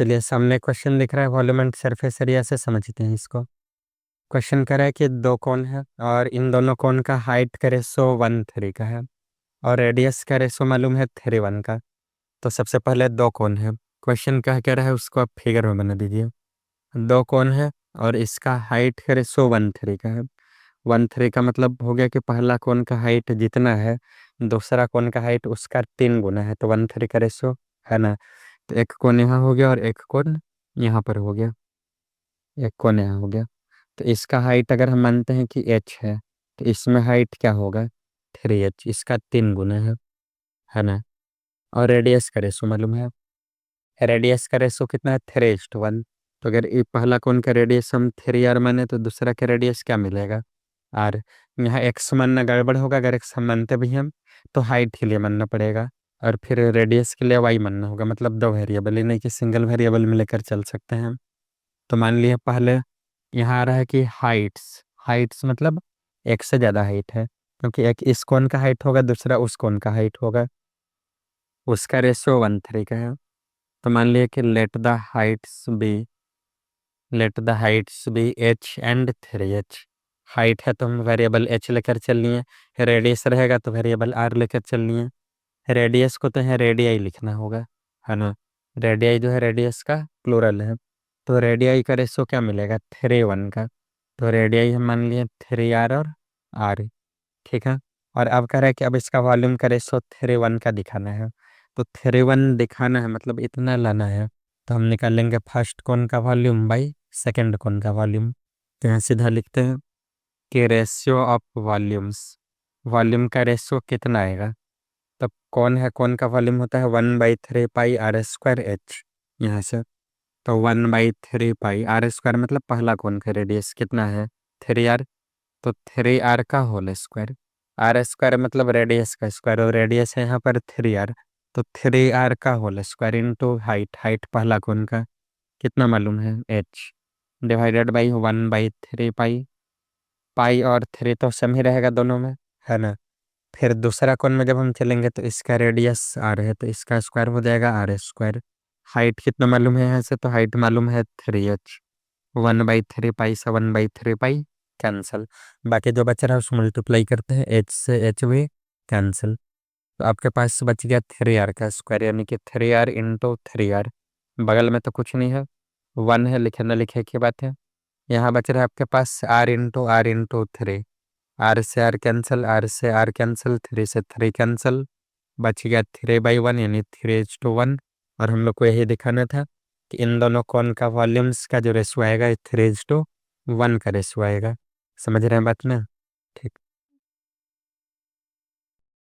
चलिए सामने क्वेश्चन दिख रहा है वॉल्यूम एंड सरफेस एरिया से समझते हैं इसको। क्वेश्चन कह रहा है कि दो कोण है और इन दोनों कोण का हाइट का रेशो 1:3 का है और रेडियस का रेशो मालूम है 3:1 का। तो सबसे पहले दो कोण है, क्वेश्चन क्या कह रहा है उसको आप फिगर में बना दीजिए। दो कोण है और इसका हाइट का रेशो 1:3 का है। 1:3 का मतलब हो गया कि पहला कोण का हाइट जितना है दूसरा कोण का हाइट उसका 3 गुना है, तो 1:3 का रेशो है ना। तो एक कोण यहाँ हो गया और एक कोण यहाँ पर हो गया, एक कोण यहाँ हो गया। तो इसका हाइट अगर हम मानते हैं कि h है तो इसमें हाइट क्या होगा 3h, इसका 3 गुना है ना। और रेडियस का रेशो मालूम है, रेडियस का रेशो कितना है 3:1। तो अगर ये पहला कोण का रेडियस हम 3r माने तो दूसरा का रेडियस क्या मिलेगा r। यहाँ x मानना गड़बड़ होगा, अगर x हम मानते भी हम तो हाइट के लिए मानना पड़ेगा और फिर रेडियस के लिए y मानना होगा, मतलब दो वेरिएबल ही नहीं कि सिंगल वेरिएबल में लेकर चल सकते हैं हम। तो मान लिया पहले यहाँ आ रहा है कि हाइट्स, हाइट्स मतलब एक से ज़्यादा हाइट है, क्योंकि एक इस कोण का हाइट होगा दूसरा उस कोण का हाइट होगा, उसका रेशो 1:3 का है। तो मान लिया कि let the heights be h and 3h। Height है तो हम वेरिएबल h लेकर चल लिए, रेडियस रहेगा तो वेरिएबल r लेकर चल लिए। रेडियस को तो है रेडियाई लिखना होगा, है ना। रेडियाई जो है रेडियस का प्लूरल है, तो रेडियाई का रेशो क्या मिलेगा 3:1 का। तो रेडियाई हम मान लिए 3r और r, ठीक है। और अब कह रहा है कि अब इसका वॉल्यूम का रेशो 3:1 का दिखाना है। तो 3:1 दिखाना है मतलब इतना लाना है, तो हम निकालेंगे फर्स्ट कोण का वॉल्यूम बाई सेकेंड कोण का वॉल्यूम। तो यहाँ सीधा लिखते हैं कि रेशियो ऑफ वॉल्यूम्स, वॉल्यूम का रेशो कितना आएगा। तब कौन है, कौन का वॉल्यूम होता है 1/3πr²h, यहाँ से। तो 1/3πr² मतलब पहला कौन का रेडियस कितना है 3r, तो 3r का होल स्क्वायर। r² मतलब रेडियस का स्क्वायर और रेडियस है यहाँ पर 3r, तो 3r का whole square into height, height पहला कौन का कितना मालूम है h, डिवाइडेड बाई 1/3π। पाई और 3 तो सेम ही रहेगा दोनों में, है ना। फिर दूसरा कोण में जब हम चलेंगे तो इसका रेडियस r है तो इसका स्क्वायर हो जाएगा r²। हाइट कितना मालूम है यहाँ से, तो हाइट मालूम है 3h। 1/3π से 1/3π कैंसिल, बाकी जो बच रहा है उसको मल्टीप्लाई करते हैं, h से h भी कैंसिल। तो आपके पास बच गया 3r का स्क्वायर, यानी कि 3r इंटू 3r। बगल में तो कुछ नहीं है, 1 है, लिखे न लिखे की बात है। यहाँ बच रहा है आपके पास r इंटू 3, आर से आर कैंसिल, आर से आर कैंसिल, 3 से 3 कैंसिल, बच गया 3/1 यानी 3:1। और हम लोग को यही दिखाना था कि इन दोनों कोण का वॉल्यूम्स का जो रेशो आएगा 3:1 का रेशो आएगा। समझ रहे हैं बात ना।